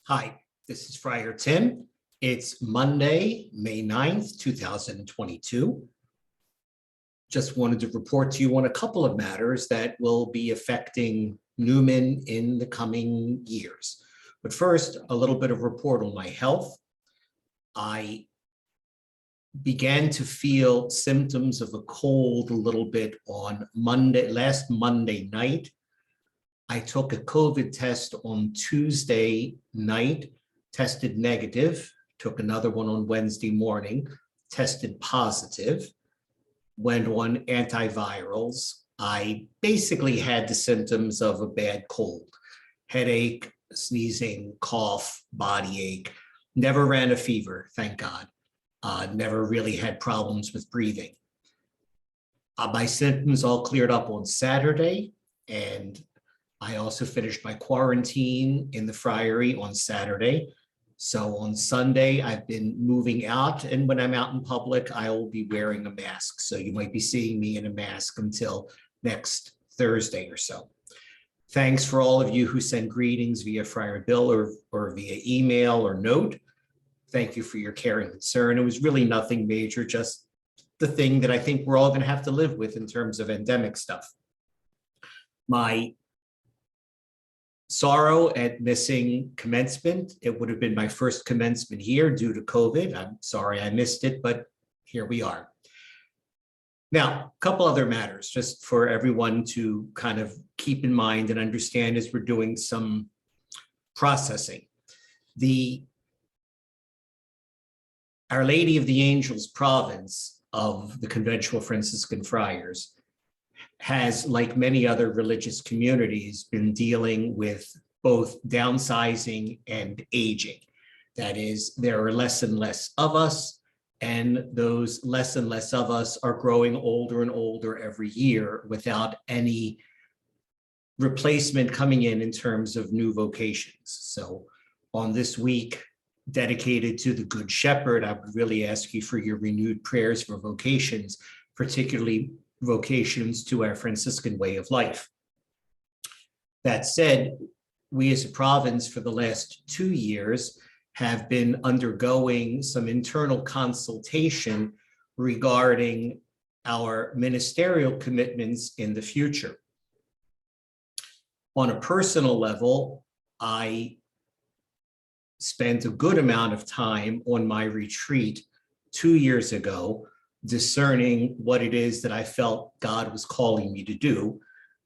Hi, this is Friar Tim. It's Monday, May 9th, 2022. Just wanted to report to you on a couple of matters that will be affecting Newman in the coming years. But first, a little bit of report on my health. I began to feel symptoms of a cold a little bit on last Monday night. I took a COVID test on Tuesday night, tested negative, took another one on Wednesday morning, tested positive, went on antivirals. I basically had the symptoms of a bad cold, headache, sneezing, cough, body ache, never ran a fever, thank God. Never really had problems with breathing. My symptoms all cleared up on Saturday, and I also finished my quarantine in the Friary on Saturday. So on Sunday, I've been moving out, and when I'm out in public, I will be wearing a mask. So you might be seeing me in a mask until next Thursday or so. Thanks for all of you who send greetings via Friar Bill or via email or note. Thank you for your care and concern. It was really nothing major, just the thing that I think we're all going to have to live with in terms of endemic stuff. My sorrow at missing commencement. It would have been my first commencement here due to COVID. I'm sorry I missed it, but here we are. Now, a couple other matters just for everyone to kind of keep in mind and understand as we're doing some processing. Our Lady of the Angels province of the Conventual Franciscan Friars has, like many other religious communities, been dealing with both downsizing and aging. That is, there are less and less of us, and those less and less of us are growing older and older every year without any replacement coming in terms of new vocations. So on this week dedicated to the Good Shepherd, I would really ask you for your renewed prayers for vocations, particularly vocations to our Franciscan way of life. That said, we as a province for the last 2 years have been undergoing some internal consultation regarding our ministerial commitments in the future. On a personal level, I spent a good amount of time on my retreat 2 years ago discerning what it is that I felt God was calling me to do.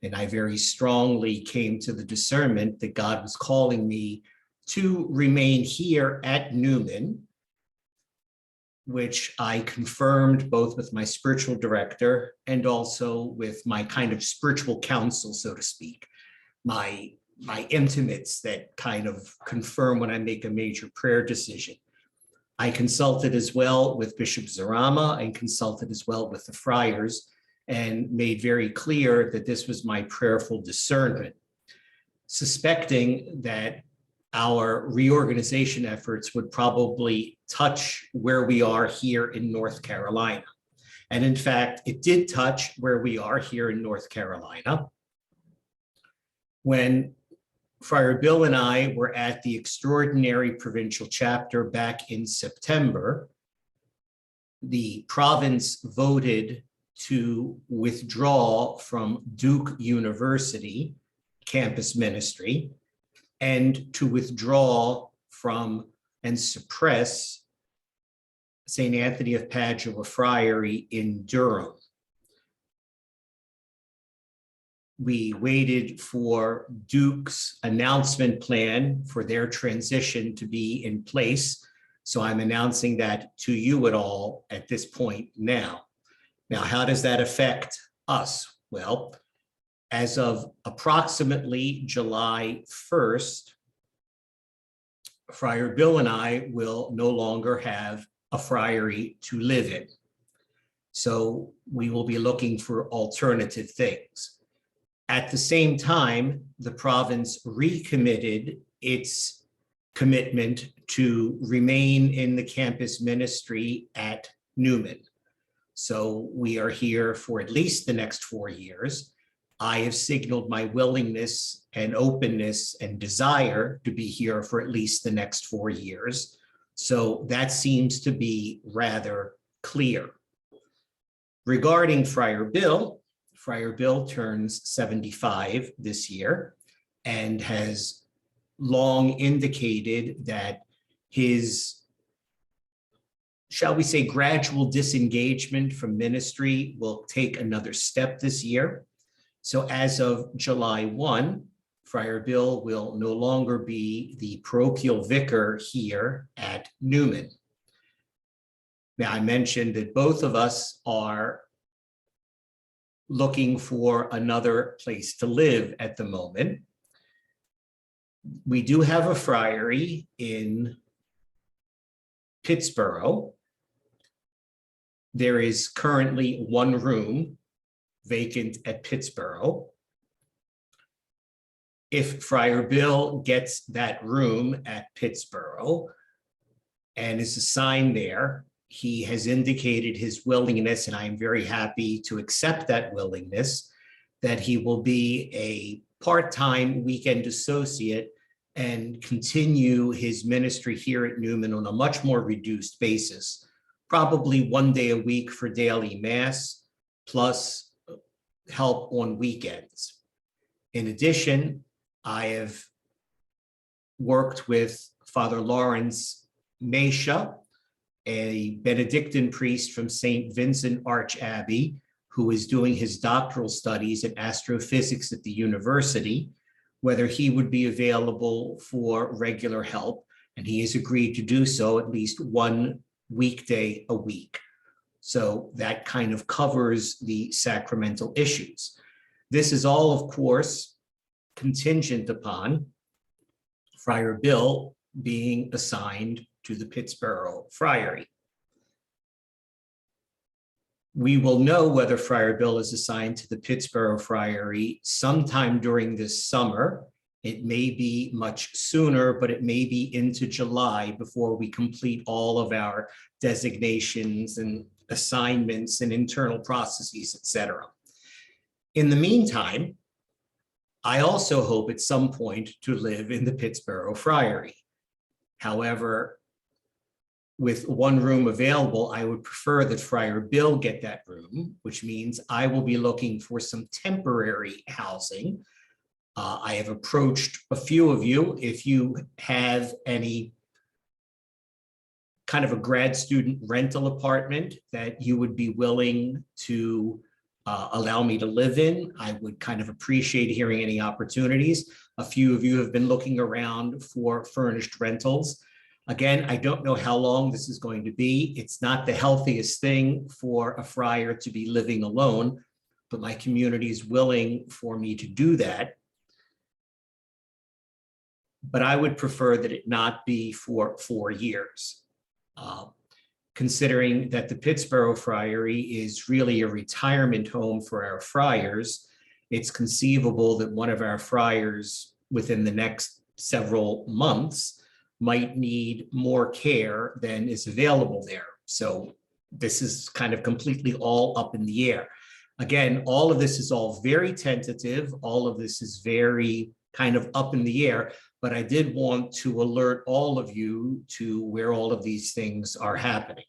And I very strongly came to the discernment that God was calling me to remain here at Newman, which I confirmed both with my spiritual director and also with my kind of spiritual counsel, so to speak, my intimates that kind of confirm when I make a major prayer decision. I consulted as well with Bishop Zarama and consulted as well with the friars and made very clear that this was my prayerful discernment, suspecting that our reorganization efforts would probably touch where we are here in North Carolina. And in fact, it did touch where we are here in North Carolina. When Friar Bill and I were at the extraordinary provincial chapter back in September, the province voted to withdraw from Duke University campus ministry and to withdraw from and suppress St. Anthony of Padua Friary in Durham. We waited for Duke's announcement plan for their transition to be in place. So I'm announcing that to you all at this point now. Now, how does that affect us? Well, as of approximately July 1st, Friar Bill and I will no longer have a friary to live in. So we will be looking for alternative things. At the same time, the province recommitted its commitment to remain in the campus ministry at Newman. So we are here for at least the next 4 years. I have signaled my willingness and openness and desire to be here for at least the next 4 years. So that seems to be rather clear. Regarding Friar Bill turns 75 this year and has long indicated that his, shall we say, gradual disengagement from ministry will take another step this year. So as of July 1, Friar Bill will no longer be the parochial vicar here at Newman. Now, I mentioned that both of us are looking for another place to live at the moment. We do have a friary in Pittsboro. There is currently one room vacant at Pittsboro. If Friar Bill gets that room at Pittsboro and is assigned there, he has indicated his willingness, and I am very happy to accept that willingness, that he will be a part-time weekend associate and continue his ministry here at Newman on a much more reduced basis, probably 1 day a week for daily mass, plus help on weekends. In addition, I have worked with Father Lawrence Mesha, a Benedictine priest from St. Vincent Arch Abbey, who is doing his doctoral studies in astrophysics at the university, whether he would be available for regular help, and he has agreed to do so at least 1 weekday a week. So that kind of covers the sacramental issues. This is all, of course, contingent upon Friar Bill being assigned to the Pittsboro Friary. We will know whether Friar Bill is assigned to the Pittsboro Friary sometime during this summer. It may be much sooner, but it may be into July before we complete all of our designations and assignments and internal processes, etc. In the meantime, I also hope at some point to live in the Pittsboro Friary. However, with one room available, I would prefer that Friar Bill get that room, which means I will be looking for some temporary housing. I have approached a few of you. If you have any kind of a grad student rental apartment that you would be willing to allow me to live in, I would kind of appreciate hearing any opportunities. A few of you have been looking around for furnished rentals. Again, I don't know how long this is going to be. It's not the healthiest thing for a friar to be living alone, but my community is willing for me to do that. But I would prefer that it not be for 4 years. Considering that the Pittsboro Friary is really a retirement home for our friars, it's conceivable that one of our friars within the next several months might need more care than is available there. So this is kind of completely all up in the air. Again, all of this is all very tentative. All of this is very kind of up in the air, but I did want to alert all of you to where all of these things are happening.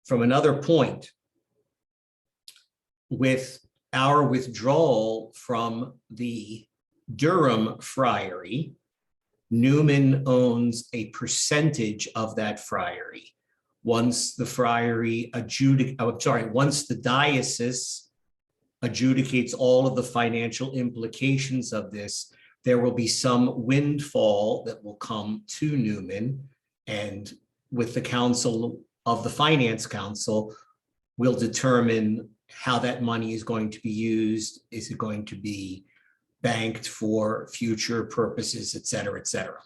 From another point, with our withdrawal from the Durham Friary, Newman owns a percentage of that friary. Once the friary once the diocese adjudicates all of the financial implications of this, there will be some windfall that will come to Newman, and with the council of the Finance Council, we'll determine how that money is going to be used. Is it going to be banked for future purposes, et cetera, et cetera.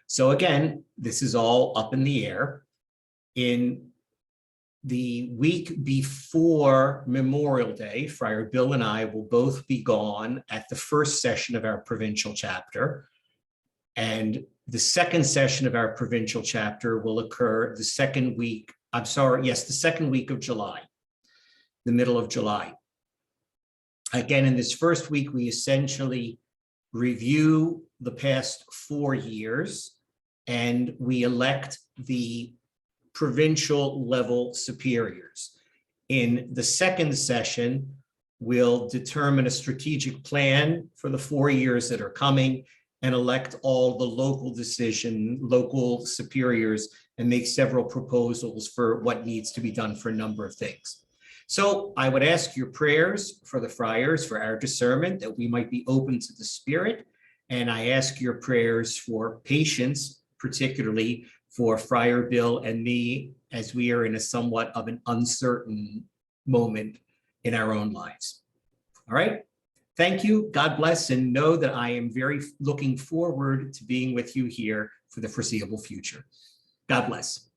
So again, this is all up in the air. In the week before Memorial Day, Friar Bill and I will both be gone at the first session of our provincial chapter. And the second session of our provincial chapter will occur the second week of July, the middle of July. Again, in this first week, we essentially review the past 4 years, and we elect the provincial level superiors. In the second session, we'll determine a strategic plan for the 4 years that are coming and elect all the local superiors and make several proposals for what needs to be done for a number of things. So I would ask your prayers for the friars, for our discernment, that we might be open to the Spirit. And I ask your prayers for patience, particularly for Friar Bill and me, as we are in a somewhat of an uncertain moment in our own lives. All right. Thank you. God bless, and know that I am very looking forward to being with you here for the foreseeable future. God bless.